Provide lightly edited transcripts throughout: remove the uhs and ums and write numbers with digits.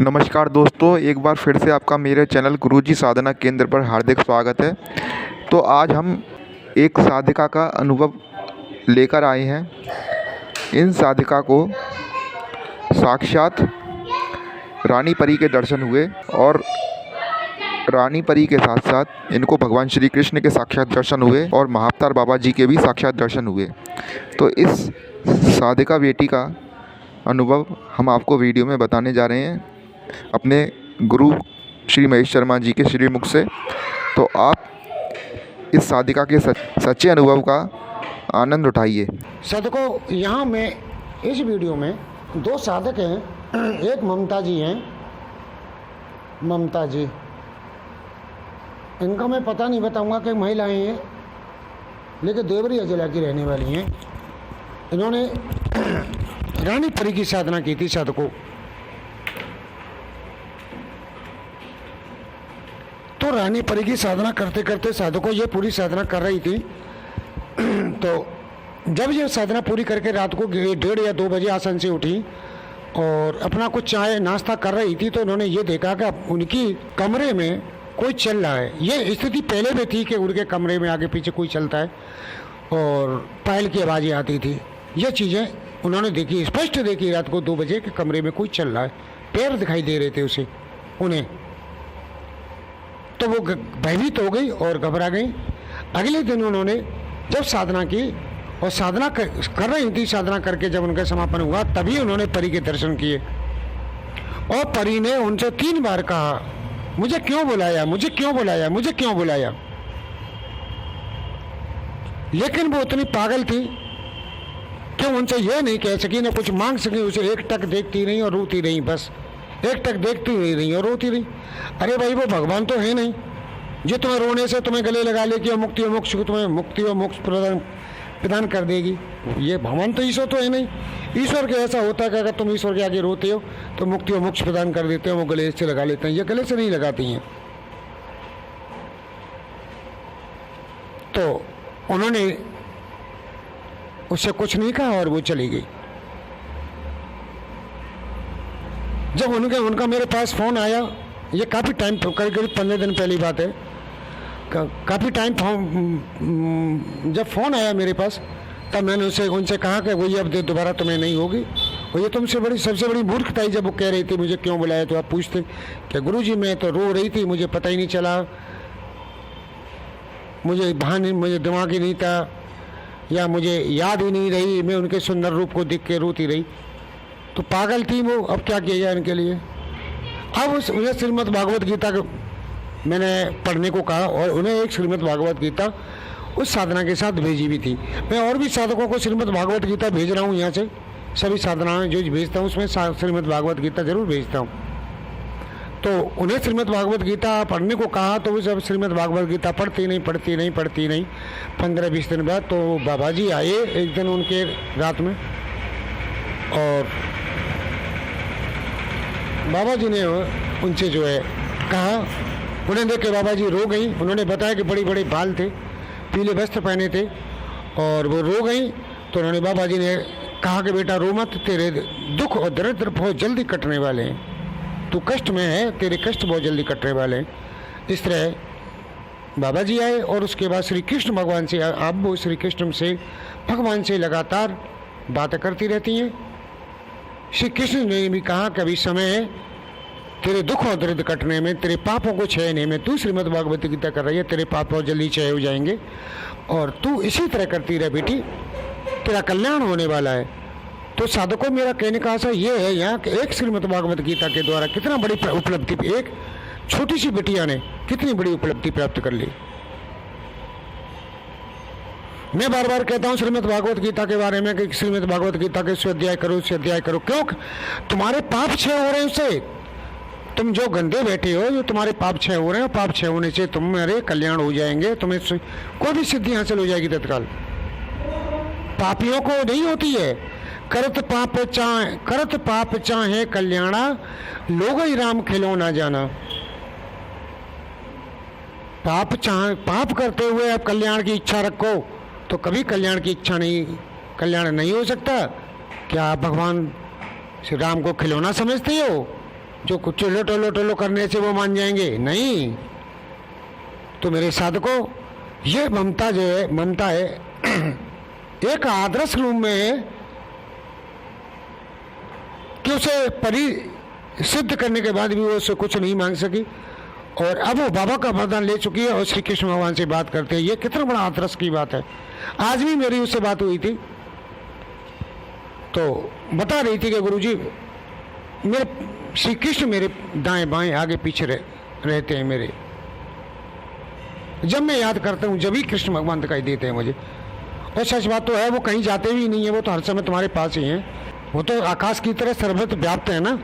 नमस्कार दोस्तों, एक बार फिर से आपका मेरे चैनल गुरुजी साधना केंद्र पर हार्दिक स्वागत है। तो आज हम एक साधिका का अनुभव लेकर आए हैं। इन साधिका को साक्षात रानी परी के दर्शन हुए और रानी परी के साथ साथ इनको भगवान श्री कृष्ण के साक्षात दर्शन हुए और महाअवतार बाबा जी के भी साक्षात दर्शन हुए। तो इस साधिका बेटी का अनुभव हम आपको वीडियो में बताने जा रहे हैं अपने गुरु श्री महेश शर्मा जी के श्रीमुख से। तो आप इस साधिका के सच्चे अनुभव का आनंद उठाइए। साधकों, यहाँ मैं इस वीडियो में दो साधक हैं। एक ममता जी हैं, ममता जी, इनका मैं पता नहीं बताऊंगा कि महिलाएं हैं, लेकिन देवरिया जिला की रहने वाली हैं। इन्होंने रानी परी की साधना की थी। साधकों, तो रानी परी की साधना करते करते साधकों ये पूरी साधना कर रही थी। तो जब ये साधना पूरी करके रात को 1:30 या 2 बजे आसन से उठी और अपना कुछ चाय नाश्ता कर रही थी, तो उन्होंने ये देखा कि उनकी कमरे में कोई चल रहा है। ये स्थिति पहले भी थी कि उनके कमरे में आगे पीछे कोई चलता है और पायल की आवाज़ें आती थी। ये चीज़ें उन्होंने देखी, स्पष्ट देखी रात को 2 बजे कि कमरे में कोई चल रहा है, पैर दिखाई दे रहे थे उसे उन्हें। तो वो भयभीत हो गई और घबरा गई। अगले दिन उन्होंने जब साधना की और साधना कर रही थी, साधना करके जब उनका समापन हुआ तभी उन्होंने परी के दर्शन किए और परी ने उनसे 3 बार कहा, मुझे क्यों बुलाया, मुझे क्यों बुलाया, मुझे क्यों बुलाया। लेकिन वो उतनी पागल थी कि उनसे यह नहीं कह सकी, न कुछ मांग सकी। उसे एक टक देखती रही और रोती रही, बस एक टक देखती हुई रही और रोती रही। अरे भाई, वो भगवान तो है नहीं जो तुम्हें रोने से तुम्हें गले लगा ले कि मुक्ति और मोक्ष को, तुम्हें मुक्ति और मोक्ष प्रदान कर देगी। ये भगवान तो ईश्वर तो है नहीं। ईश्वर के ऐसा होता है कि अगर तुम ईश्वर के आगे रोते हो तो मुक्ति और मोक्ष प्रदान कर देते हो, वो गले से लगा लेते हैं। ये गले से नहीं लगाती हैं। तो उन्होंने उससे कुछ नहीं कहा और वो चली गई। जब उनका मेरे पास फ़ोन आया, ये काफ़ी टाइम, करीब 15 दिन पहली बात है, काफ़ी टाइम जब फ़ोन आया मेरे पास, तब मैंने उनसे कहा कि वही अब दोबारा तुम्हें नहीं होगी। और ये तुमसे सबसे बड़ी मूर्खता ही जब वो कह रही थी मुझे क्यों बुलाया, तो आप पूछते कि गुरुजी मैं तो रो रही थी, मुझे पता ही नहीं चला, मुझे दिमाग ही नहीं था, या मुझे याद ही नहीं रही, मैं उनके सुंदर रूप को देख के रोती रही। तो पागल थी वो, अब क्या किया जाए इनके लिए। अब उन्हें श्रीमद् भागवत गीता मैंने पढ़ने को कहा और उन्हें एक श्रीमद् भागवत गीता उस साधना के साथ भेजी भी थी। मैं और भी साधकों को श्रीमद् भागवत गीता भेज रहा हूँ यहाँ से, सभी साधनाएं जो भेजता हूँ उसमें श्रीमद् भागवत गीता जरूर भेजता हूँ। तो उन्हें श्रीमद् भागवत गीता पढ़ने को कहा तो वो सब श्रीमद् भागवत गीता पढ़ती नहीं 15-20 दिन बाद तो बाबा जी आए एक दिन उनके रात में, और बाबा जी ने उनसे जो है कहा, उन्हें देख के बाबा जी रो गई। उन्होंने बताया कि बड़े बड़े बाल थे, पीले वस्त्र पहने थे और वो रो गई। तो उन्होंने बाबा जी ने कहा कि बेटा रो मत, तेरे दुख और दरिद्र बहुत जल्दी कटने वाले हैं, तू कष्ट में है, तेरे कष्ट बहुत जल्दी कटने वाले हैं। इस तरह बाबा जी आए और उसके बाद श्री कृष्ण भगवान से, आप वो श्री कृष्ण से भगवान से लगातार बातें करती रहती हैं। श्री कृष्ण ने भी कहा कि अभी समय है तेरे दुख और दर्द कटने में, तेरे पापों को क्षयने में। तू श्रीमद् भागवत गीता कर रही है, तेरे पाप और जल्दी क्षय हो जाएंगे और तू इसी तरह करती रह बेटी, तेरा कल्याण होने वाला है। तो साधकों, मेरा कहने का आशा ये है यहाँ कि एक श्रीमद् भागवत गीता के द्वारा कितना बड़ी उपलब्धि, एक छोटी सी बिटिया ने कितनी बड़ी उपलब्धि प्राप्त कर ली। मैं बार बार कहता हूँ श्रीमद् भागवत गीता के बारे में कि श्रीमद् भागवत गीता के स्वाध्याय करो, स्वाध्याय करो। क्यों? तुम्हारे पाप क्षय हो रहे हैं उससे। तुम जो गंदे बैठे हो, जो तुम्हारे पाप क्षय हो रहे हैं, पाप क्षय होने से तुम्हारे कल्याण हो जाएंगे, तुम्हें कोई भी सिद्धि हासिल हो जाएगी तत्काल। पापियों को नहीं होती है। करत पाप चाहे कल्याणा, लोग ही राम खिलो ना जाना। पाप करते हुए आप कल्याण की इच्छा रखो तो कभी कल्याण नहीं हो सकता। क्या आप भगवान श्री राम को खिलौना समझते हो? जो कुछ टोलो टोलो करने से वो मान जाएंगे, नहीं। तो मेरे साधकों, ये ममता जो है, ममता है एक आदर्श रूप में है कि उसे परी सिद्ध करने के बाद भी वो उससे कुछ नहीं मांग सकी, और अब वो बाबा का वरदान ले चुकी है और श्री कृष्ण भगवान से बात करते हैं। ये कितना बड़ा आदर्श की बात है। आज भी मेरी उससे बात हुई थी, तो बता रही थी कि गुरुजी मेरे श्री कृष्ण मेरे दाएं बाएं आगे पीछे रहते हैं मेरे, जब मैं याद करता हूँ जब भी कृष्ण भगवान दिखाई देते हैं मुझे। और सच बात तो है, वो कहीं जाते भी नहीं है, वो तो हर समय तुम्हारे पास ही हैं। वो तो आकाश की तरह सर्वत्र व्याप्त है ना,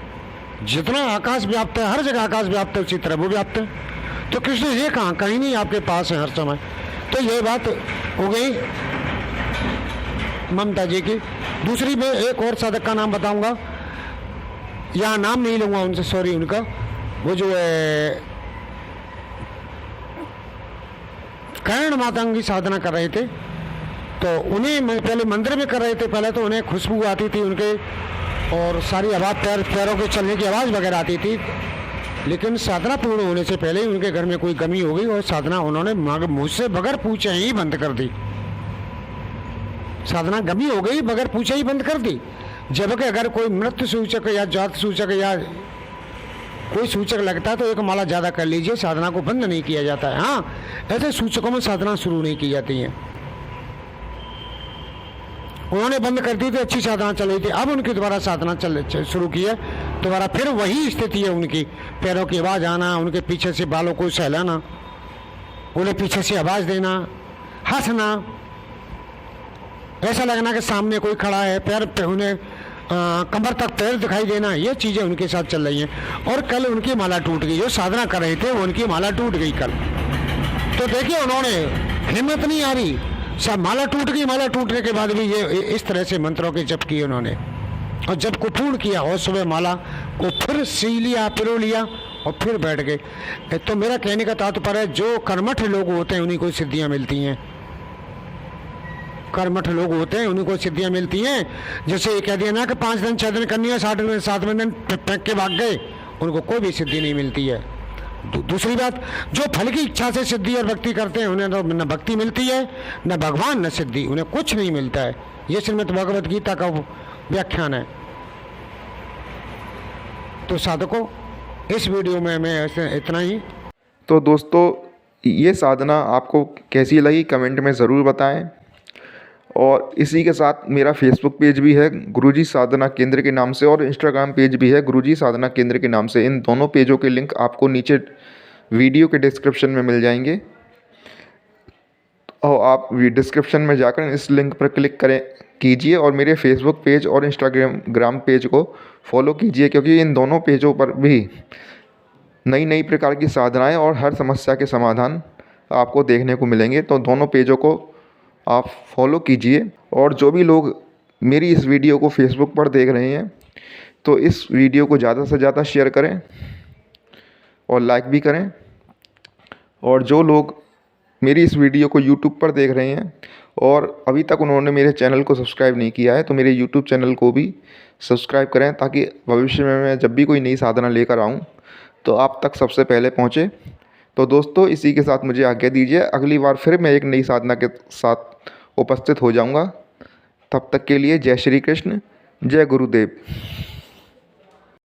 जितना आकाश व्याप्त है, हर जगह आकाश व्याप्त है, उसी तरह वो व्याप्त है। तो कृष्ण ये कहाँ, कहीं नहीं आपके पास है हर समय। तो ये बात हो गई ममता जी की। दूसरी मैं एक और साधक का नाम बताऊंगा, यहाँ नाम नहीं लूंगा उनसे, सॉरी उनका। वो जो है कर्ण माता की साधना कर रहे थे, तो उन्हें पहले मंदिर में कर रहे थे। पहले तो उन्हें खुशबू आती थी उनके, और सारी आवाज़ पैरों के चलने की आवाज़ वगैरह आती थी। लेकिन साधना पूर्ण होने से पहले ही उनके घर में कोई कमी हो गई और साधना उन्होंने मुझसे बगैर पूछे ही बंद कर दी। साधना गमी हो गई, बगैर पूछे ही बंद कर दी। जबकि अगर कोई मृत्यु सूचक या जात सूचक या कोई सूचक लगता है तो एक माला ज़्यादा कर लीजिए, साधना को बंद नहीं किया जाता है। हाँ, ऐसे सूचकों में साधना शुरू नहीं की जाती है। उन्होंने बंद कर दी थी, अच्छी साधना चल रही थी। अब उनकी दोबारा साधना शुरू की है, दोबारा फिर वही स्थिति है उनकी। पैरों की आवाज़ आना, उनके पीछे से बालों को सहलाना, उन्हें पीछे से आवाज़ देना, हंसना, ऐसा लगना कि सामने कोई खड़ा है, पैर पे उन्हें कमर तक पैर दिखाई देना, ये चीज़ें उनके साथ चल रही हैं। और कल उनकी माला टूट गई, जो साधना कर रहे थे उनकी माला टूट गई कल। तो देखिए, उन्होंने हिम्मत नहीं आ रही, सब माला टूट गई। माला टूटने के बाद भी ये इस तरह से मंत्रों के जप किए उन्होंने, और जब को पूर्ण किया और सुबह माला को फिर सी लिया, पिरो लिया और फिर बैठ गए। तो मेरा कहने का तात्पर्य है, जो कर्मठ लोग होते हैं उन्हीं को सिद्धियाँ मिलती हैं। कर्मठ लोग होते हैं उन्हीं को सिद्धियाँ मिलती हैं। जैसे ये कह दिया ना कि 5 दिन 6 दिन करनी है, 7वें दिन फेंक के भाग गए, उनको कोई भी सिद्धि नहीं मिलती है। दूसरी बात, जो फल की इच्छा से सिद्धि और भक्ति करते हैं उन्हें तो न भक्ति मिलती है, न भगवान, न सिद्धि, उन्हें कुछ नहीं मिलता है। ये श्रीमद् भगवद गीता का व्याख्यान है। तो साधकों, इस वीडियो में मैं इतना ही। तो दोस्तों, ये साधना आपको कैसी लगी कमेंट में ज़रूर बताएं। और इसी के साथ मेरा फेसबुक पेज भी है गुरुजी साधना केंद्र के नाम से, और इंस्टाग्राम पेज भी है गुरुजी साधना केंद्र के नाम से। इन दोनों पेजों के लिंक आपको नीचे वीडियो के डिस्क्रिप्शन में मिल जाएंगे, और आप डिस्क्रिप्शन में जाकर इस लिंक पर क्लिक कीजिए और मेरे फेसबुक पेज और इंस्टाग्राम पेज को फॉलो कीजिए, क्योंकि इन दोनों पेजों पर भी नई नई प्रकार की साधनाएं और हर समस्या के समाधान आपको देखने को मिलेंगे। तो दोनों पेजों को आप फॉलो कीजिए। और जो भी लोग मेरी इस वीडियो को फेसबुक पर देख रहे हैं, तो इस वीडियो को ज़्यादा से ज़्यादा शेयर करें और लाइक भी करें। और जो लोग मेरी इस वीडियो को यूट्यूब पर देख रहे हैं और अभी तक उन्होंने मेरे चैनल को सब्सक्राइब नहीं किया है, तो मेरे यूट्यूब चैनल को भी सब्सक्राइब करें, ताकि भविष्य में मैं जब भी कोई नई साधना लेकर आऊँ तो आप तक सबसे पहले पहुँचे। तो दोस्तों, इसी के साथ मुझे आज्ञा दीजिए। अगली बार फिर मैं एक नई साधना के साथ उपस्थित हो जाऊंगा। तब तक के लिए जय श्री कृष्ण, जय गुरुदेव।